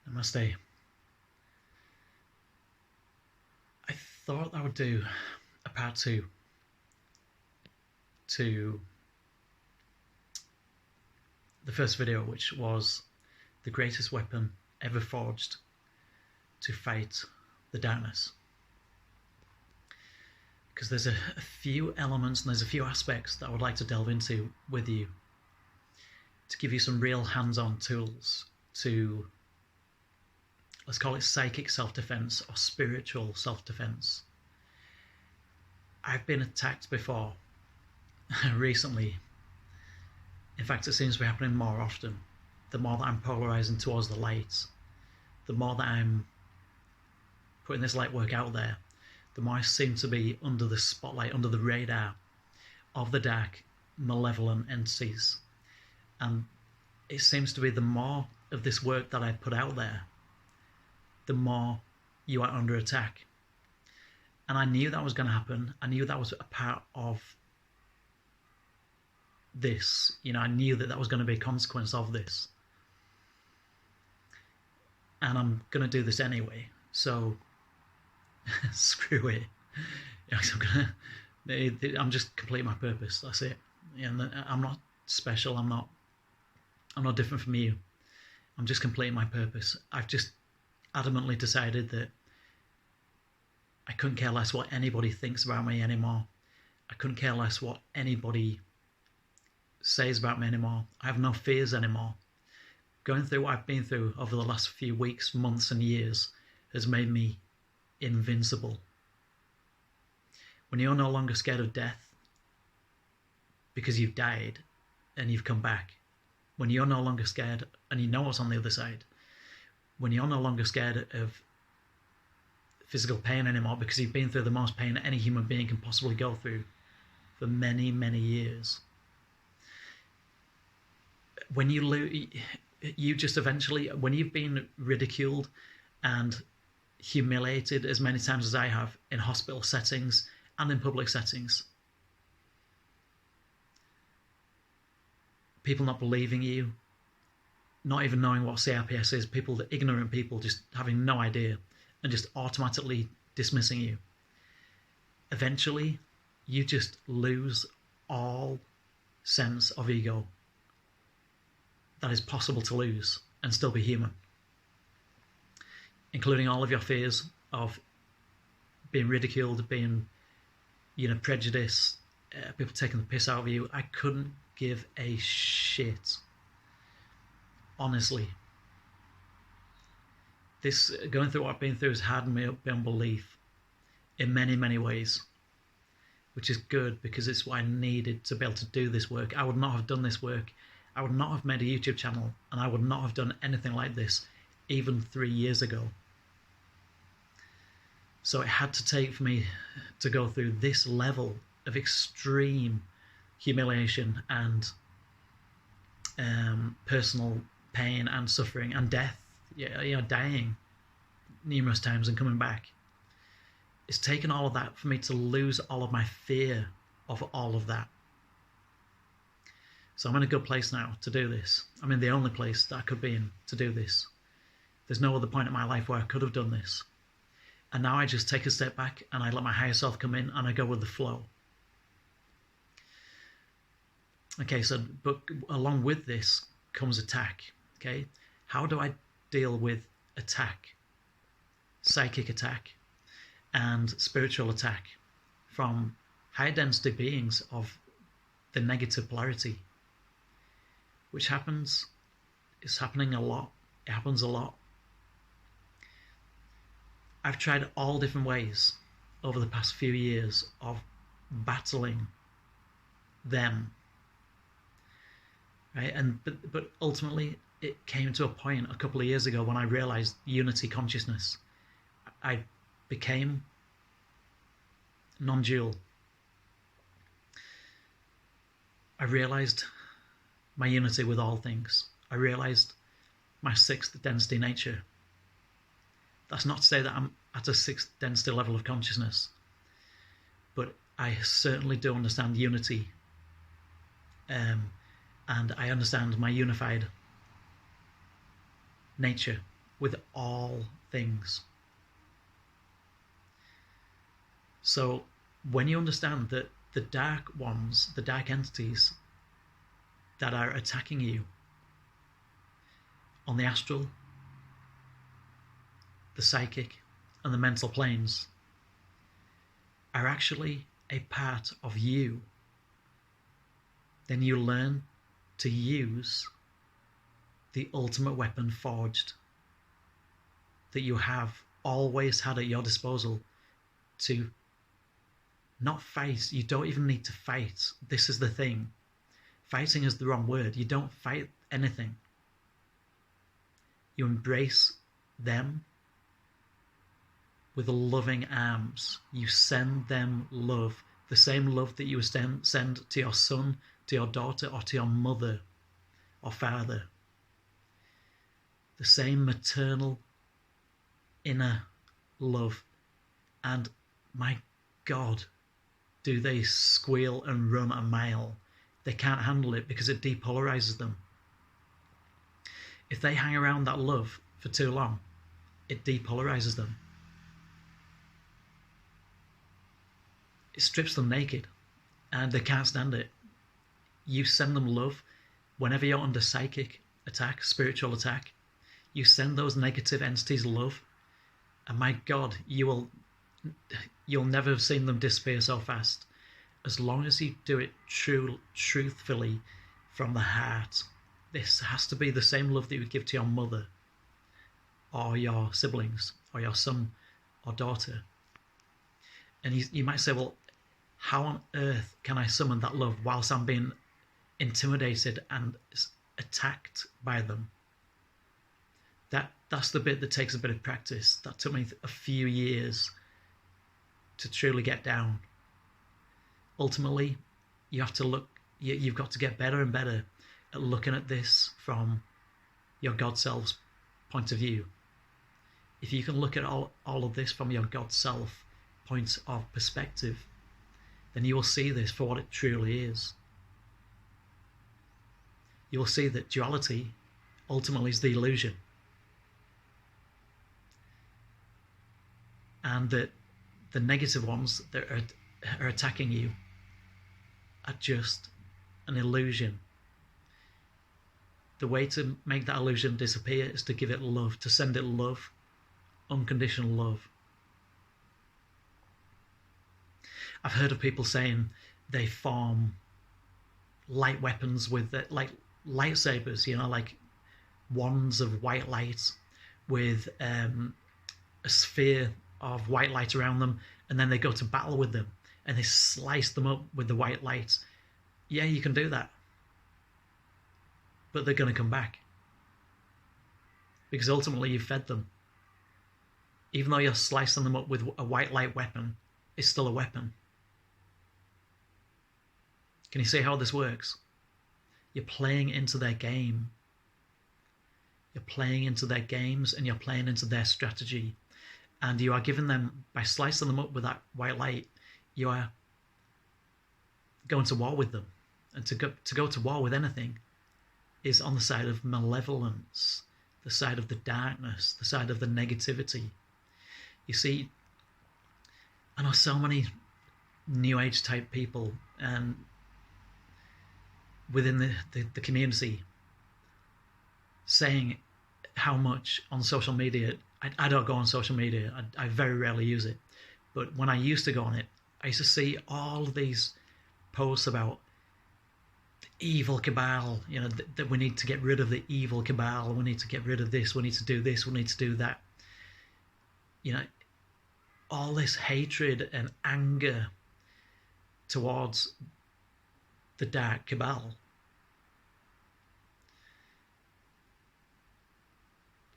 Namaste. I thought I would do a part two to the first video, which was the greatest weapon ever forged to fight the darkness. Because there's a few elements and there's a few aspects that I would like to delve into with you to give you some real hands-on tools to, let's call it psychic self-defense or spiritual self-defense. I've been attacked before recently. In fact, it seems to be happening more often. The more that I'm polarizing towards the light, the more that I'm putting this light work out there, the more I seem to be under the spotlight, under the radar of the dark, malevolent entities. And it seems to be the more of this work that I put out there, the more you are under attack. And I knew that was going to happen. I knew that was a part of this. I knew that that was going to be a consequence of this. And I'm going to do this anyway. So screw it. I'm just completing my purpose. That's it. And I'm not special. I'm not different from you. I'm just completing my purpose. I've just adamantly decided that I couldn't care less what anybody thinks about me anymore. I couldn't care less what anybody says about me anymore. I have no fears anymore. Going through what I've been through over the last few weeks, months and years has made me invincible. When you're no longer scared of death because you've died and you've come back, when you're no longer scared and you know what's on the other side, when you're no longer scared of physical pain anymore because you've been through the most pain any human being can possibly go through for many, many years. When you just eventually, when you've been ridiculed and humiliated as many times as I have in hospital settings and in public settings, people not believing you, not even knowing what CRPS is, ignorant people just having no idea and just automatically dismissing you. Eventually, you just lose all sense of ego that is possible to lose and still be human, including all of your fears of being ridiculed, being, prejudiced, people taking the piss out of you. I couldn't give a shit. Honestly. This, going through what I've been through, has hardened me up beyond belief in many, many ways, which is good because it's what I needed to be able to do this work. I would not have done this work. I would not have made a YouTube channel, and I would not have done anything like this even 3 years ago. So it had to take for me to go through this level of extreme humiliation and personal pain and suffering and death, dying numerous times and coming back. It's taken all of that for me to lose all of my fear of all of that. So I'm in a good place now to do this. I'm in the only place that I could be in to do this. There's no other point in my life where I could have done this. And now I just take a step back and I let my higher self come in and I go with the flow. Okay, so, but along with this comes attack, okay? How do I deal with attack, psychic attack, and spiritual attack from high density beings of the negative polarity, which happens, it's happening a lot, it happens a lot. I've tried all different ways over the past few years of battling them, right? But ultimately, it came to a point a couple of years ago when I realized unity consciousness. I became non-dual. I realized my unity with all things. I realized my sixth density nature. That's not to say that I'm at a sixth density level of consciousness, but I certainly do understand unity, and I understand my unified nature with all things. So when you understand that the dark ones, the dark entities that are attacking you on the astral, the psychic, and the mental planes are actually a part of you, then you learn to use the ultimate weapon forged that you have always had at your disposal to not fight. You don't even need to fight. This is the thing. Fighting is the wrong word. You don't fight anything. You embrace them with loving arms. You send them love, the same love that you would send to your son, to your daughter, or to your mother or father. The same maternal inner love. And my God, do they squeal and run a mile. They can't handle it because it depolarizes them. If they hang around that love for too long, it depolarizes them. It strips them naked and they can't stand it. You send them love whenever you're under psychic attack, spiritual attack. You send those negative entities love, and my God, you'll never have seen them disappear so fast. As long as you do it truthfully from the heart. This has to be the same love that you would give to your mother or your siblings or your son or daughter. And you might say, well, how on earth can I summon that love whilst I'm being intimidated and attacked by them? That's the bit that takes a bit of practice. That took me a few years to truly get down. Ultimately, you have to look, you've got to get better and better at looking at this from your God self's point of view. If you can look at all of this from your God self point of perspective, then you will see this for what it truly is. You will see that duality ultimately is the illusion. And that the negative ones that are attacking you are just an illusion. The way to make that illusion disappear is to give it love, to send it love, unconditional love. I've heard of people saying they form light weapons with like lightsabers, like wands of white light with a sphere of white light around them, and then they go to battle with them and they slice them up with the white light. Yeah, you can do that, but they're going to come back because ultimately you fed them. Even though you're slicing them up with a white light weapon, it's still a weapon. Can you see how this works? You're playing into their game. You're playing into their games and you're playing into their strategy. And you are giving them, by slicing them up with that white light, you are going to war with them. And to go to war with anything is on the side of malevolence, the side of the darkness, the side of the negativity. You see, I know so many New Age type people and within the community saying how much on social media. I don't go on social media. I very rarely use it. But when I used to go on it, I used to see all of these posts about the evil cabal, that we need to get rid of the evil cabal. We need to get rid of this. We need to do this. We need to do that. All this hatred and anger towards the dark cabal.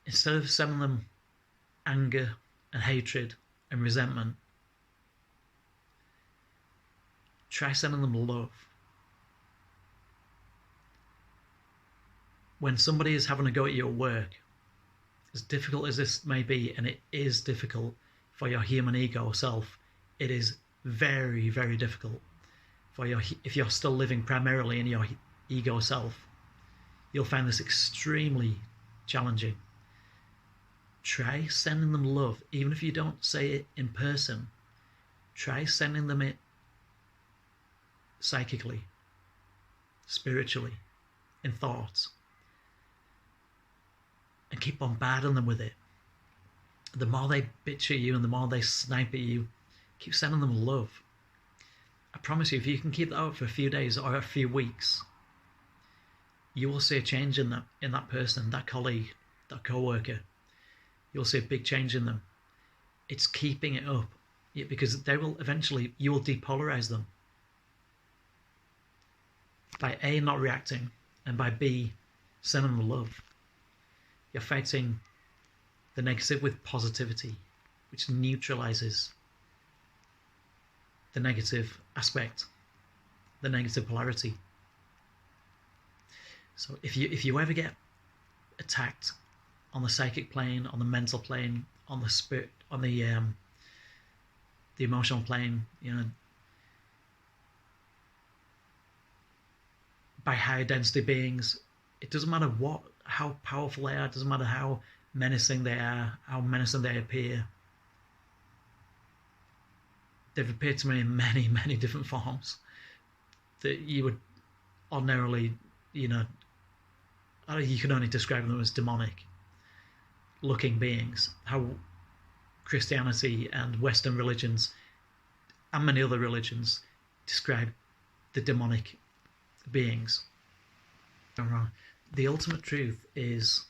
Instead of sending them anger and hatred and resentment, try sending them love. When somebody is having a go at you at work, as difficult as this may be, and it is difficult for your human ego self, it is very, very difficult if you're still living primarily in your ego self. You'll find this extremely challenging. try sending them love, even if you don't say it in person. Try sending them it psychically, spiritually, in thoughts, and keep bombarding them with it. The more they bitch at you and the more they snipe at you, keep sending them love. I promise you, if you can keep that up for a few days or a few weeks, you will see a change in that person, that colleague, that co-worker. You'll see a big change in them. It's keeping it up, because they will eventually, you will depolarize them by A, not reacting, and by B, sending them love. You're fighting the negative with positivity, which neutralizes the negative aspect, the negative polarity. So if you ever get attacked on the psychic plane, on the mental plane, on the spirit, on the emotional plane, by higher density beings, it doesn't matter how powerful they are, it doesn't matter how menacing they are, how menacing they appear. They've appeared to me in many, many different forms that you would ordinarily, you can only describe them as demonic looking beings. How Christianity and Western religions and many other religions describe the demonic beings. The ultimate truth is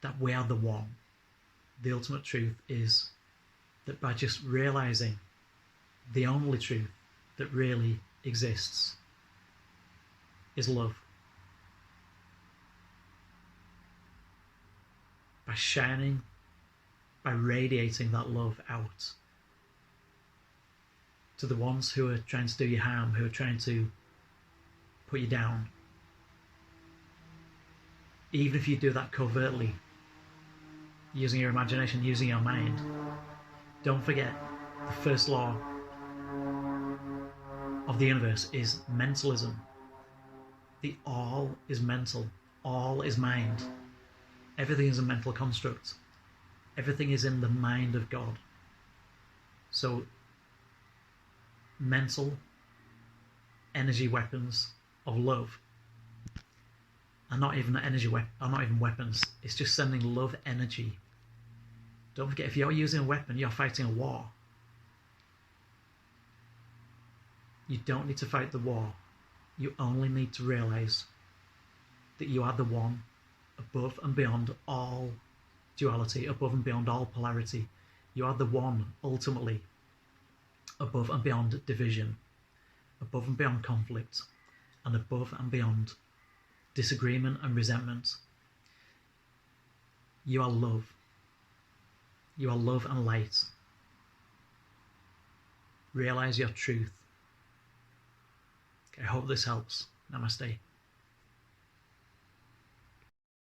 that we are the one. The ultimate truth is that by just realizing the only truth that really exists is love. By shining, by radiating that love out to the ones who are trying to do you harm, who are trying to put you down. Even if you do that covertly, using your imagination, using your mind, don't forget the first law of the universe is mentalism. The all is mental, all is mind. Everything is a mental construct. Everything is in the mind of God. So mental energy weapons of love are not even weapons. It's just sending love energy. Don't forget, if you're using a weapon, you're fighting a war. You don't need to fight the war. You only need to realize that you are the one above and beyond all duality, above and beyond all polarity. You are the one, ultimately, above and beyond division, above and beyond conflict, and above and beyond disagreement and resentment. You are love. You are love and light. Realize your truth. I hope this helps. Namaste.